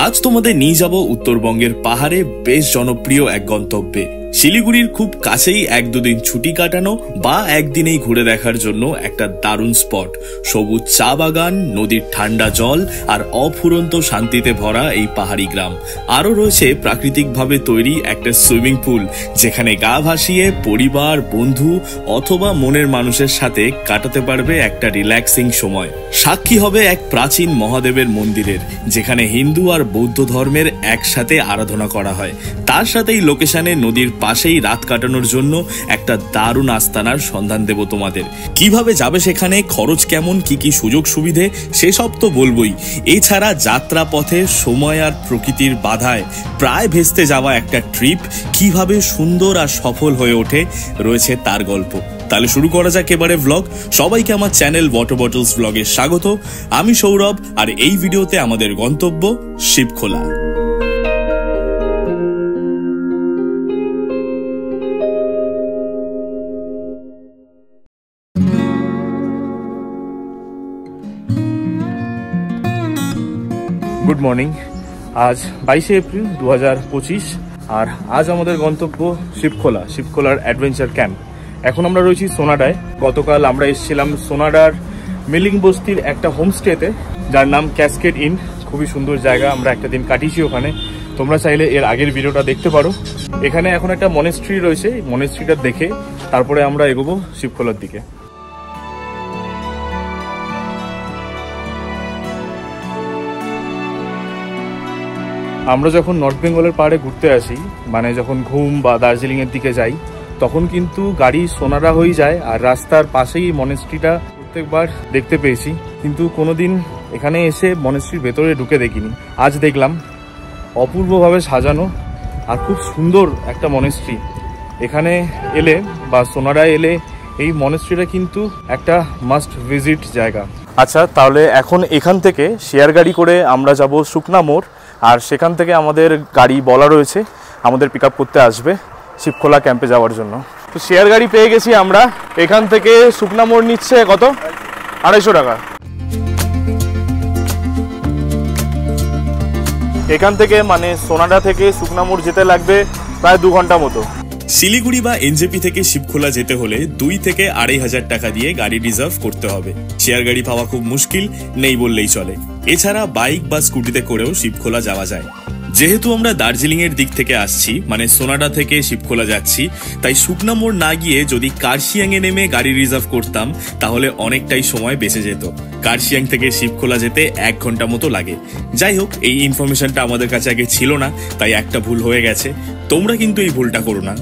আজ তোমাদের নিয়ে যাব উত্তরবঙ্গের পাহাড়ে বেশ জনপ্রিয় এক গন্তব্যে। শিলিগুড়ির খুব কাছেই 1-2 দিন ছুটি কাটানো বা একদিনেই ঘুরে দেখার জন্য একটা দারুণ স্পট। সবুজ চা বাগান, নদীর ঠান্ডা জল আর অফুরন্ত শান্তিতে ভরা এই পাহাড়ি গ্রাম। আরো রয়েছে প্রাকৃতিকভাবে তৈরি একটা সুইমিং পুল, যেখানে গা ভাসিয়ে পরিবার, বন্ধু অথবা মনের মানুষের সাথে কাটাতে পারবে একটা রিল্যাক্সিং সময়। সাক্ষী হবে এক প্রাচীন মহাদেবের মন্দিরের, যেখানে হিন্দু আর বৌদ্ধ ধর্মের একসাথে আরাধনা করা হয়। তার সাথেই লোকেশনে নদীর পাশেই রাত কাটানোর জন্য একটা দারুণ আস্তানার সন্ধান দেব তোমাদের। কিভাবে যাবে সেখানে, খরচ কেমন, কি কি সুযোগ সুবিধে, সেসব তো বলবোই। এছাড়া যাত্রা পথে সময় আর প্রকৃতির বাধায় প্রায় ভেস্তে যাওয়া একটা ট্রিপ কিভাবে সুন্দর আর সফল হয়ে ওঠে রয়েছে তার গল্প। তাহলে শুরু করা যাক এবারে ভ্লগ। সবাইকে আমার চ্যানেল ওয়াটার বটলস ভ্লগে স্বাগত। আমি সৌরভ, আর এই ভিডিওতে আমাদের গন্তব্য শিবখোলা। Good morning. আজ 22শে এপ্রিল 2025, আর আজ আমাদের গন্তব্য শিবখোলার অ্যাডভেঞ্চার ক্যাম্প। এখন আমরা রয়েছি সোনাডায়। গতকাল আমরা এসেছিলাম সোনাডার মিলিং বস্তির একটা হোমস্টেতে, যার নাম ক্যাসকেড ইন। খুবই সুন্দর জায়গা, আমরা একটা দিন কাটিয়েছি ওখানে। তোমরা চাইলে এর আগের ভিডিওটা দেখতে পারো। এখানে এখন একটা মনেস্ট্রি রয়েছে, মনেস্ট্রিটা দেখে তারপরে আমরা এগোবো শিবখোলার দিকে। আমরা যখন নর্থ বেঙ্গলের পাহাড়ে ঘুরতে আসি, মানে যখন ঘুম বা দার্জিলিংয়ের দিকে যাই, তখন কিন্তু গাড়ি সোনাডা হয়ে যায়, আর রাস্তার পাশেই মনেস্ট্রিটা প্রত্যেকবার দেখতে পেয়েছি, কিন্তু কোনোদিন এখানে এসে মনেস্ট্রির ভেতরে ঢুকে দেখিনি। আজ দেখলাম অপূর্বভাবে সাজানো আর খুব সুন্দর একটা মনেস্ট্রি। এখানে এলে বা সোনাডায় এলে এই মনেস্ট্রিটা কিন্তু একটা মাস্ট ভিজিট জায়গা। আচ্ছা, তাহলে এখন এখান থেকে শেয়ার গাড়ি করে আমরা যাব শুকনা মোড়, আর সেখান থেকে আমাদের গাড়ি বলা রয়েছে আমাদের পিক আপ করতে আসবে শিবখোলা ক্যাম্পে যাওয়ার জন্য। তো শেয়ার গাড়ি পেয়ে গেছি আমরা। এখান থেকে শুকনা মোড় নিচ্ছে কত? 250 টাকা। এখান থেকে মানে সোনাডা থেকে শুকনা মোড় যেতে লাগবে প্রায় 2 ঘন্টা মতো। শিলিগুড়ি বা এনজেপি থেকে শিবখোলা যেতে হলে 2 থেকে 2,500 টাকা দিয়ে গাড়ি রিজার্ভ করতে হবে। শেয়ার গাড়ি পাওয়া খুব মুশকিল, নেই বললেই চলে। এছাড়া বাইক বা স্কুটিতে করেও শিবখোলা যাওয়া যায়। যেহেতু আমরা দার্জিলিং এর দিক থেকে আসছি, মানে সোনাডা থেকে শিবখোলা যাচ্ছি, তাই শুকনা মোড় না গিয়ে যদি কার্শিয়াং এ নেমে গাড়ি রিজার্ভ করতাম তাহলে অনেকটাই সময় বেঁচে যেত। কার্শিয়াং থেকে শিবখোলা যেতে 1 ঘন্টা মতো লাগে। যাই হোক, এই ইনফরমেশনটা আমাদের কাছে আগে ছিল না, তাই একটা ভুল হয়ে গেছে। তোমরা কিন্তু এই ভুলটা করো না।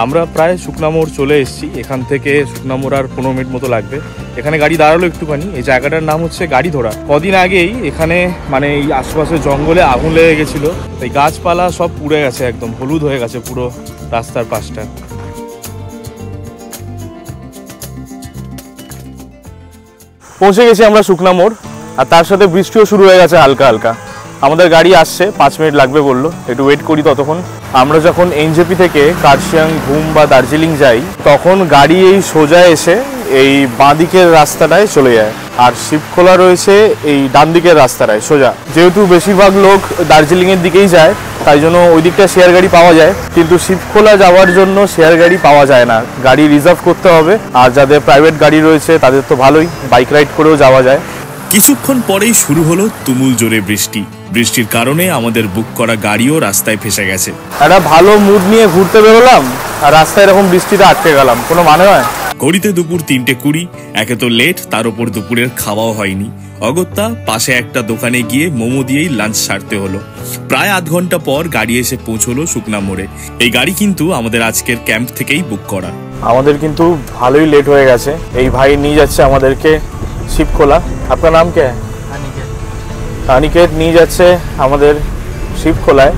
আমরা প্রায় শুকনা মোড় চলে এসেছি। এখান থেকে শুকনা মোড় আর 15 মিনিট মতো লাগবে। এখানে গাড়ি দাঁড়ালো একটুখানি। এই জায়গাটার নাম হচ্ছে গাড়ি ধরা। কদিন আগেই এখানে মানে এই আশেপাশে জঙ্গলে আগুন লেগে গেছিল, এই গাছপালা সব পুড়ে গেছে, একদম হলুদ হয়ে গেছে পুরো রাস্তার পাশটা। পৌঁছে গেছি আমরা শুকনা মোড়, আর তার সাথে বৃষ্টিও শুরু হয়ে গেছে হালকা হালকা। আমাদের গাড়ি আসছে, 5 মিনিট লাগবে বললো, একটু ওয়েট করি ততক্ষণ। আমরা যখন এনজেপি থেকে কার্শিয়াং, ঘুম বা দার্জিলিং যাই, তখন গাড়ি এই সোজা এসে এই বাঁ দিকের রাস্তাটায় চলে যায়, আর শিবখোলা রয়েছে এই ডান দিকের রাস্তাটায় সোজা। যেহেতু বেশিরভাগ লোক দার্জিলিংয়ের দিকেই যায়, তাই জন্য ওই দিকটা শেয়ার গাড়ি পাওয়া যায়, কিন্তু শিবখোলা যাওয়ার জন্য শেয়ার গাড়ি পাওয়া যায় না, গাড়ি রিজার্ভ করতে হবে। আর যাদের প্রাইভেট গাড়ি রয়েছে তাদের তো ভালোই, বাইক রাইড করেও যাওয়া যায়। কিছুক্ষণ পরেই শুরু হলো তুমুল জোরে বৃষ্টি। বৃষ্টির কারণে আমাদের বুক করা গাড়িও রাস্তায় ফেসে গেছে। একটা ভালো মুড নিয়ে ঘুরতে বেরোলাম, আর রাস্তায় এরকম বৃষ্টিতে আটকে গেলাম, কোনো মানে হয়? ঘড়িতে দুপুর 3:20। একে তো লেট, তার উপর দুপুরের খাওয়াও হয়নি। অগত্যা পাশে একটা দোকানে গিয়ে মোমো দিয়েই লাঞ্চ সারতে হলো। প্রায় 8 ঘন্টা পর গাড়ি এসে পৌঁছলো শুকনা মোড়ে। এই গাড়ি কিন্তু আমাদের আজকের ক্যাম্প থেকেই বুক করা। আমাদের কিন্তু ভালোই লেট হয়ে গেছে। এই ভাই নিয়ে যাচ্ছে আমাদেরকে শিবখোলা। আপনার নাম কে? अनिकेत নিয়ে যাচ্ছে আমাদের শিবখোলায়।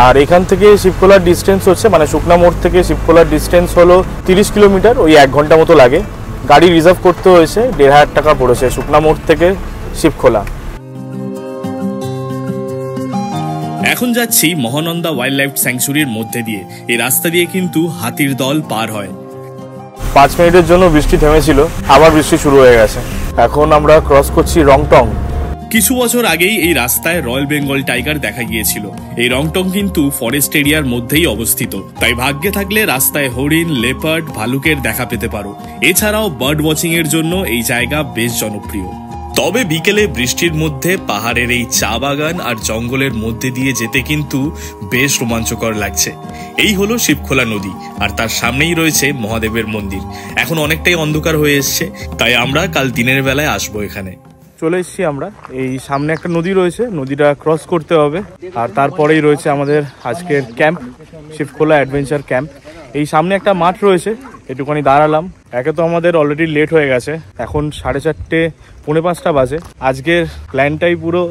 আর এখান থেকে শিবখোলার ডিস্টেন্স হচ্ছে, মানে শুকনা মোড় থেকে শিবখোলার ডিস্টেন্স হলো 30 কিলোমিটার, ওই 1 ঘন্টা মতো লাগে। গাড়ি রিজার্ভ করতে হয়েছে, 1,500 টাকা পড়েছে শুকনা মোড় থেকে শিবখোলা। এখন যাচ্ছি মহানন্দা ওয়াইল্ড লাইফ স্যাংচুরির মধ্যে দিয়ে। এই রাস্তা দিয়ে কিন্তু হাতির দল পার হয়। 5 মিনিটের জন্য বৃষ্টি থেমেছিল, আবার বৃষ্টি শুরু হয়ে গেছে। এখন আমরা ক্রস করছি রংটং। কিছু বছর আগেই এই রাস্তায় রয়্যাল বেঙ্গল টাইগার দেখা গিয়েছিল। এই রংটং কিন্তু ফরেস্ট এরিয়ার মধ্যেই অবস্থিত, তাই ভাগ্যে থাকলে রাস্তায় হরিণ, লেপার্ড, ভালুকের দেখা পেতে পারো। এছাড়াও বার্ড ওয়াচিং এর জন্য এই জায়গা বেশ জনপ্রিয়। তবে বিকেলে বৃষ্টির মধ্যে পাহাড়ের এই চা বাগান আর জঙ্গলের মধ্যে দিয়ে যেতে কিন্তু বেশ রোমাঞ্চকর লাগছে। এই হলো শিবখোলা নদী, আর তার সামনেই রয়েছে মহাদেবের মন্দির। এখন অনেকটাই অন্ধকার হয়ে এসছে, তাই আমরা কাল দিনের বেলায় আসবো এখানে। চলে এসেছি আমরা। এই সামনে একটা নদী রয়েছে, নদীটা ক্রস করতে হবে, আর তারপরেই রয়েছে আমাদের আজকের ক্যাম্প, শিবখোলা অ্যাডভেঞ্চার ক্যাম্প। এই সামনে একটা মাঠ রয়েছে, একটুখানি দাঁড়ালাম। একে তো আমাদের অলরেডি লেট হয়ে গেছে, এখন 4:30 পৌনে 5টা বাজে। আজকের প্ল্যানটাই পুরো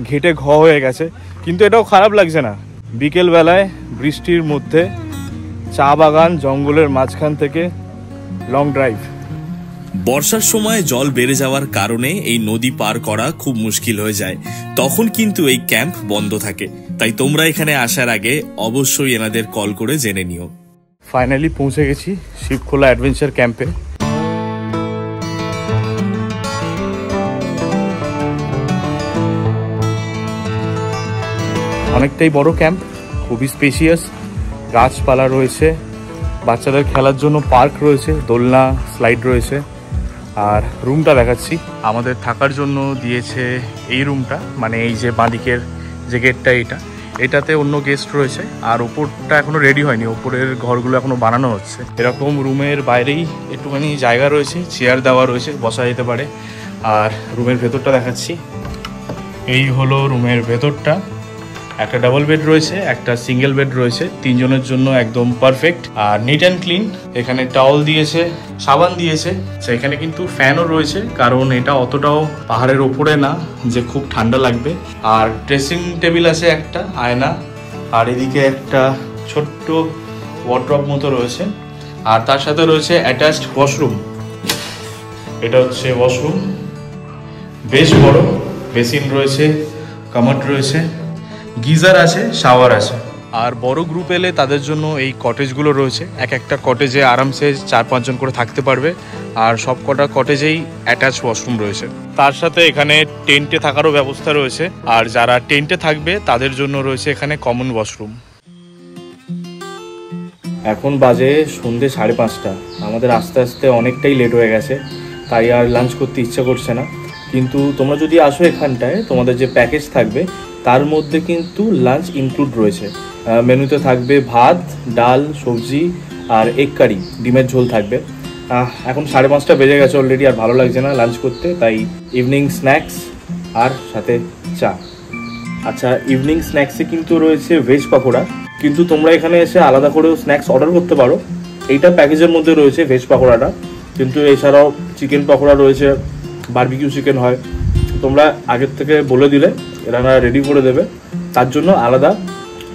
ঘেটে হয়ে গেছে, কিন্তু এটাও খারাপ লাগছে না। বিকেল বেলায় বৃষ্টির মধ্যে চা বাগান, জঙ্গলের মাঝখান থেকে লং ড্রাইভ। বর্ষার সময় জল বেড়ে যাওয়ার কারণে এই নদী পার করা খুব মুশকিল হয়ে যায়, তখন কিন্তু এই ক্যাম্প বন্ধ থাকে। তাই তোমরা এখানে আসার আগে অবশ্যই এনাদের কল করে জেনে নিও। ফাইনালি পৌঁছে গেছি শিবখোলা অ্যাডভেঞ্চার ক্যাম্পে। অনেকটাই বড় ক্যাম্প, খুবই স্পেশিয়াস, গাছপালা রয়েছে, বাচ্চাদের খেলার জন্য পার্ক রয়েছে, দোলনা, স্লাইড রয়েছে। আর রুমটা দেখাচ্ছি, আমাদের থাকার জন্য দিয়েছে এই রুমটা, মানে এই যে বাঁদিকের যে গেটটা, এটাতে অন্য গেস্ট রয়েছে। আর ওপরটা এখনো রেডি হয়নি, ওপরের ঘরগুলো এখনো বানানো হচ্ছে। এরকম রুমের বাইরেই একটুখানি জায়গা রয়েছে, চেয়ার দেওয়া রয়েছে, বসা যেতে পারে। আর রুমের ভেতরটা দেখাচ্ছি, এই হলো রুমের ভেতরটা। একটা ডাবল বেড রয়েছে, একটা সিঙ্গেল বেড রয়েছে, 3 জনের জন্য একদম পারফেক্ট। আর নিট অ্যান্ড ক্লিন, এখানে টাওয়াল দিয়েছে, সাবান দিয়েছে। এখানে কিন্তু ফ্যানও রয়েছে, কারণ এটা অতটাও পাহাড়ের ওপরে না যে খুব ঠান্ডা লাগবে। আর ড্রেসিং টেবিল আছে, একটা আয়না, আর এদিকে একটা ছোট্ট ওয়ার্ড্রপ মতো রয়েছে। আর তার সাথে রয়েছে অ্যাটাচড ওয়াশরুম। এটা হচ্ছে ওয়াশরুম, বেশ বড়, বেসিন রয়েছে, কামোড রয়েছে, গিজার আছে, শাওয়ার আছে। আর বড় গ্রুপ এলে তাদের জন্য এই কটেজগুলো রয়েছে। একটা কটেজে আরামসে 4-5 জন করে থাকতে পারবে। আর সব কটা কটেজেই অ্যাটাচ ওয়াশরুম রয়েছে। তার সাথে এখানে টেন্টে থাকারও ব্যবস্থা রয়েছে। আর যারা টেন্টে থাকবে তাদের জন্য রয়েছে এখানে কমন ওয়াশরুম। এখন বাজে সন্ধ্যে 5:30। আমাদের আস্তে আস্তে অনেকটাই লেট হয়ে গেছে, তাই আর লাঞ্চ করতে ইচ্ছা করছে না। কিন্তু তোমরা যদি আসো এখানটায়, তোমাদের যে প্যাকেজ থাকবে তার মধ্যে কিন্তু লাঞ্চ ইনক্লুড রয়েছে। মেনুতে থাকবে ভাত, ডাল, সবজি আর এগ কারি, ডিমের ঝোল থাকবে। এখন 5:30 বেজে গেছে অলরেডি, আর ভালো লাগছে না লাঞ্চ করতে, তাই ইভিনিং স্ন্যাক্স আর সাথে চা। আচ্ছা, ইভিনিং স্ন্যাক্সে কিন্তু রয়েছে ভেজ পকোড়া, কিন্তু তোমরা এখানে এসে আলাদা করেও স্ন্যাক্স অর্ডার করতে পারো। এইটা প্যাকেজের মধ্যে রয়েছে ভেজ পকোড়াটা, কিন্তু এছাড়াও চিকেন পকোড়া রয়েছে, বারবিকিউ চিকেন হয়। তোমরা আগের থেকে বলে দিলে এরা রেডি করে দেবে, তার জন্য আলাদা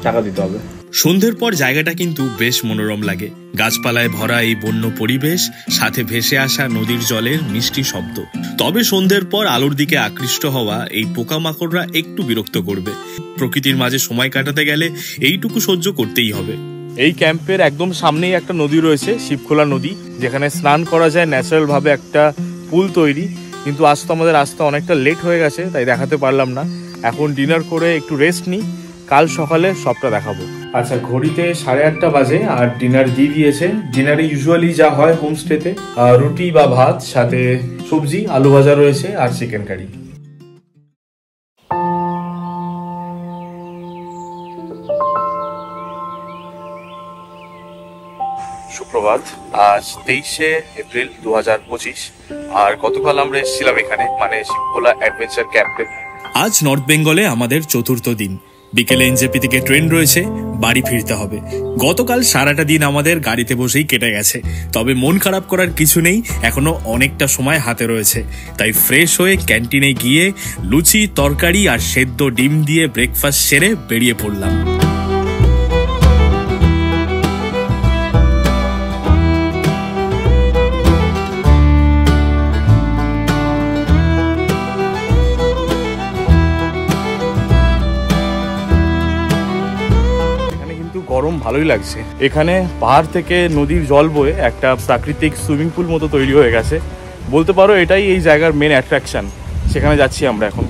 টাকা দিতে হবে। সন্ধ্যের পর জায়গাটা কিন্তু বেশ মনোরম লাগে। গাছপালায় ভরা এই বন্য পরিবেশ, সাথে ভেসে আসা নদীর জলের মিষ্টি শব্দ। তবে সন্ধ্যের পর আলোর দিকে আকৃষ্ট হওয়া এই পোকামাকড়রা একটু বিরক্ত করবে। প্রকৃতির মাঝে সময় কাটাতে গেলে এইটুকু সহ্য করতেই হবে। এই ক্যাম্পের একদম সামনেই একটা নদী রয়েছে, শিবখোলা নদী, যেখানে স্নান করা যায় ন্যাচারাল ভাবে, একটা পুল তৈরি। কিন্তু আজ তো আমাদের আসতে অনেকটা লেট হয়ে গেছে, তাই দেখাতে পারলাম না। এখন ডিনার করে একটু রেস্ট নিই, কাল সকালে সবটা দেখাবো। আচ্ছা, ঘড়িতে 8:30 বাজে আর ডিনার দিয়ে দিয়েছে। ডিনারে ইউজুয়ালি যা হয় হোমস্টেতে, রুটি বা ভাত, সাথে সবজি, আলু ভাজা রয়েছে আর চিকেন কারি। সুপ্রভাত, আজ 23শে এপ্রিল 2025। আর গতকাল আমরা এসেছিলাম এখানে, মানে শিবখোলা অ্যাডভেঞ্চার ক্যাম্পে। আজ নর্থ বেঙ্গলে আমাদের 4র্থ দিন। বিকেলে এনজেপি থেকে ট্রেন রয়েছে, বাড়ি ফিরতে হবে। গতকাল সারাটা দিন আমাদের গাড়িতে বসেই কেটে গেছে, তবে মন খারাপ করার কিছু নেই, এখনো অনেকটা সময় হাতে রয়েছে। তাই ফ্রেশ হয়ে ক্যান্টিনে গিয়ে লুচি, তরকারি আর সেদ্ধ ডিম দিয়ে ব্রেকফাস্ট সেরে বেরিয়ে পড়লাম। গরম ভালো ভালোই লাগছে। এখানে পাহাড় থেকে নদীর জল বয়ে একটা প্রাকৃতিক সুইমিং পুল মতো তৈরি হয়ে গেছে, বলতে পারো এটাই এই জায়গার মেন অ্যাট্রাকশন। সেখানে যাচ্ছি আমরা এখন।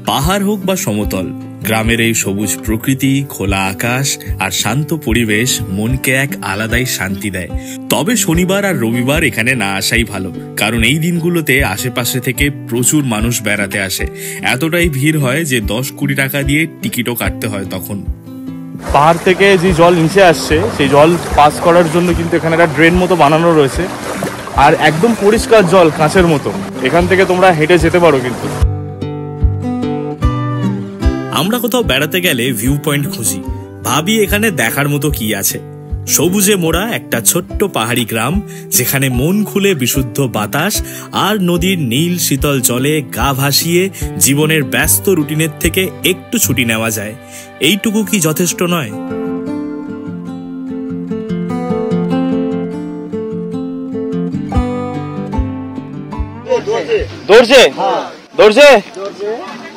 পাহাড় হোক বা সমতল, গ্রামের এই সবুজ প্রকৃতি, খোলা আকাশ আর শান্ত পরিবেশ মনকে এক আলাদাই শান্তি দেয়। তবে শনিবার আর রবিবার এখানে না আসাই ভালো, কারণ এই দিনগুলোতে আশেপাশে থেকে প্রচুর মানুষ বেড়াতে আসে। এতটাই ভিড় হয় যে 10-20 টাকা দিয়ে টিকিটও কাটতে হয় তখন। পাহাড় থেকে যে জল নিচে আসছে সেই জল পাস করার জন্য কিন্তু এখানে একটা ড্রেন মতো বানানো রয়েছে, আর একদম পরিষ্কার জল, কাঁচের মতো। এখান থেকে তোমরা হেঁটে যেতে পারো। কিন্তু আমরা কোথাও বেড়াতে গেলে ভিউ পয়েন্ট খুঁজি, ভাবি এখানে দেখার মতো কি আছে। সবুজে মোড়া একটা ছোট্ট পাহাড়ি গ্রাম, যেখানে মন খুলে বিশুদ্ধ বাতাস আর নদীর নীল শীতল জলে গা ভাসিয়ে জীবনের ব্যস্ত রুটিনের থেকে একটু ছুটি নেওয়া যায়। এইটুকু কি যথেষ্ট নয়?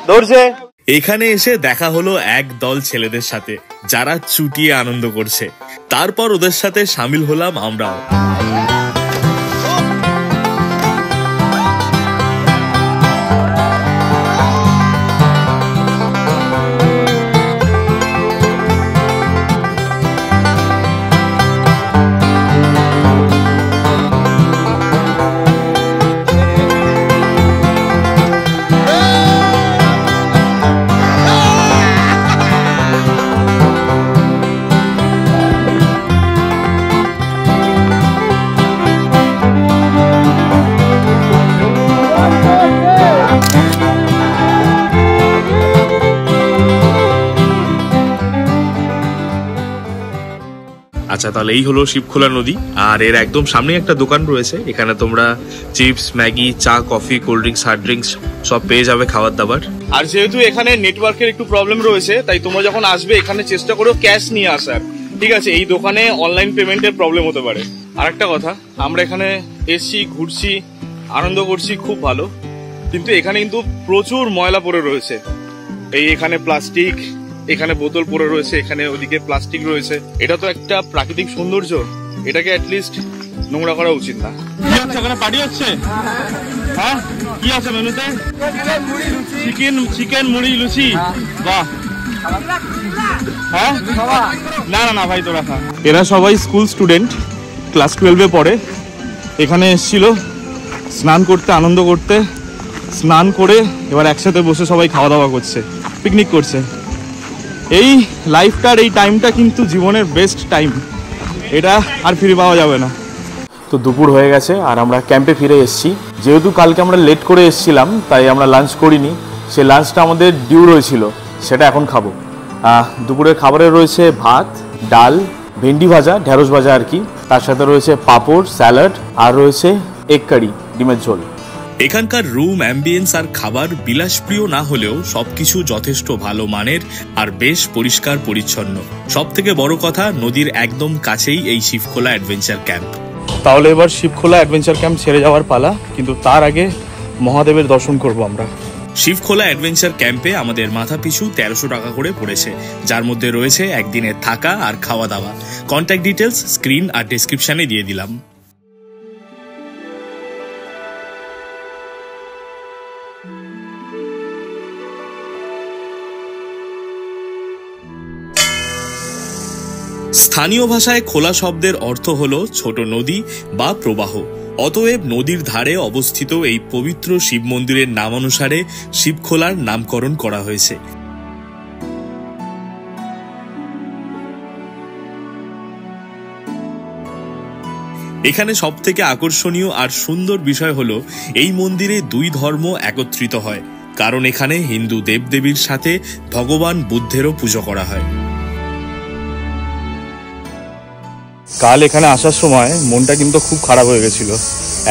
দৌড়ছে। এখানে এসে দেখা হলো এক দল ছেলেদের সাথে, যারা চুটিয়ে আনন্দ করছে। তারপর ওদের সাথে সামিল হলাম আমরাও। আচ্ছা, তাহলে এই হলো শিবখোলা নদী, আর এর একদম সামনে একটা দোকান রয়েছে। এখানে তোমরা চিপস, ম্যাগি, চা, coffee, cold drinks, hard drinks সব পেয়ে যাবে, খাবার দাবার। আর যেহেতু এখানে নেটওয়ার্কের একটু প্রবলেম রয়েছে, তাই তোমরা যখন আসবে এখানে চেষ্টা করো ক্যাশ নিয়ে আসার, ঠিক আছে? এই দোকানে অনলাইন পেমেন্টের প্রবলেম হতে পারে। আর একটা কথা, আমরা এখানে এসছি, ঘুরছি, আনন্দ করছি, খুব ভালো, কিন্তু এখানে কিন্তু প্রচুর ময়লা পড়ে রয়েছে। এখানে প্লাস্টিক, এখানে বোতল পড়ে রয়েছে, এখানে ওদিকে প্লাস্টিক রয়েছে। এটা তো একটা প্রাকৃতিক সৌন্দর্য, এটাকে অ্যাটলিস্ট নোংরা করা উচিত না। কি হচ্ছে এখানে? পার্টি হচ্ছে? হ্যাঁ, কি আছে মেনুতে? চিকেন, মুড়ি, লুচি। বাহ। হ্যাঁ, না না না ভাই, তোরা খা। এরা সবাই স্কুল স্টুডেন্ট, ক্লাস 12-এ পড়ে। এখানে এসেছিল স্নান করতে, আনন্দ করতে। স্নান করে এবার একসাথে বসে সবাই খাওয়া দাওয়া করছে, পিকনিক করছে। এই লাইফটার এই টাইমটা কিন্তু জীবনের বেস্ট টাইম, এটা আর ফিরে পাওয়া যাবে না। তো দুপুর হয়ে গেছে আর আমরা ক্যাম্পে ফিরে এসেছি। যেহেতু কালকে আমরা লেট করে এসেছিলাম, তাই আমরা লাঞ্চ করিনি। সেই লাঞ্চটা আমাদের ডিউ রয়েছিল, সেটা এখন খাবো। দুপুরের খাবারে রয়েছে ভাত, ডাল, ভেন্ডি ভাজা, ঢেঁড়স ভাজা আর কি, তার সাথে রয়েছে পাঁপড়, স্যালাড, আর রয়েছে এগ কারি, ডিমের ঝোল। এখানকার রুম, অ্যাম্বিয়েন্স আর খাবার বিলাসপ্রিয় না হলেও সবকিছু যথেষ্ট ভালো মানের আর বেশ পরিষ্কার পরিচ্ছন্ন। সব থেকে বড় কথা, নদীর একদম কাছেই এই শিবখোলা অ্যাডভেঞ্চার ক্যাম্প। তাহলে এবার শিবখোলা অ্যাডভেঞ্চার ক্যাম্প ছেড়ে যাওয়ার পালা, কিন্তু তার আগে মহাদেবের দর্শন করব আমরা। শিবখোলা অ্যাডভেঞ্চার ক্যাম্পে আমাদের মাথা পিছু 1300 টাকা করে পড়েছে, যার মধ্যে রয়েছে একদিনের থাকা আর খাওয়া দাওয়া। কন্ট্যাক্ট ডিটেলস স্ক্রিন আর ডেসক্রিপশনে দিয়ে দিলাম। স্থানীয় ভাষায় খোলা শব্দের অর্থ হলো ছোট নদী বা প্রবাহ। অতএব নদীর ধারে অবস্থিত এই পবিত্র শিব মন্দিরের নামানুসারে শিবখোলার নামকরণ করা হয়েছে। এখানে সব থেকে আকর্ষণীয় আর সুন্দর বিষয় হলো এই মন্দিরে দুই ধর্ম একত্রিত হয়, কারণ এখানে হিন্দু দেবদেবীর সাথে ভগবান বুদ্ধেরও পুজো করা হয়। কাল এখানে আসার সময় মনটা কিন্তু খুব খারাপ হয়ে গেছিল।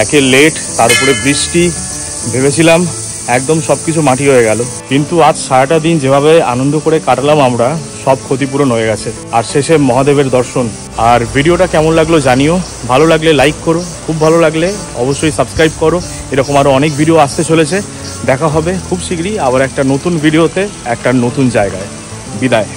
একে লেট, তার উপরে বৃষ্টি, ভেবেছিলাম একদম সবকিছু মাটি হয়ে গেল। কিন্তু আজ সারাটা দিন যেভাবে আনন্দ করে কাটালাম আমরা, সব ক্ষতিপূরণ হয়ে গেছে। আর শেষে মহাদেবের দর্শন। আর ভিডিওটা কেমন লাগলো জানিও, ভালো লাগলে লাইক করো, খুব ভালো লাগলে অবশ্যই সাবস্ক্রাইব করো। এরকম আরও অনেক ভিডিও আসতে চলেছে। দেখা হবে খুব শীঘ্রই আবার একটা নতুন ভিডিওতে, একটা নতুন জায়গায়। বিদায়।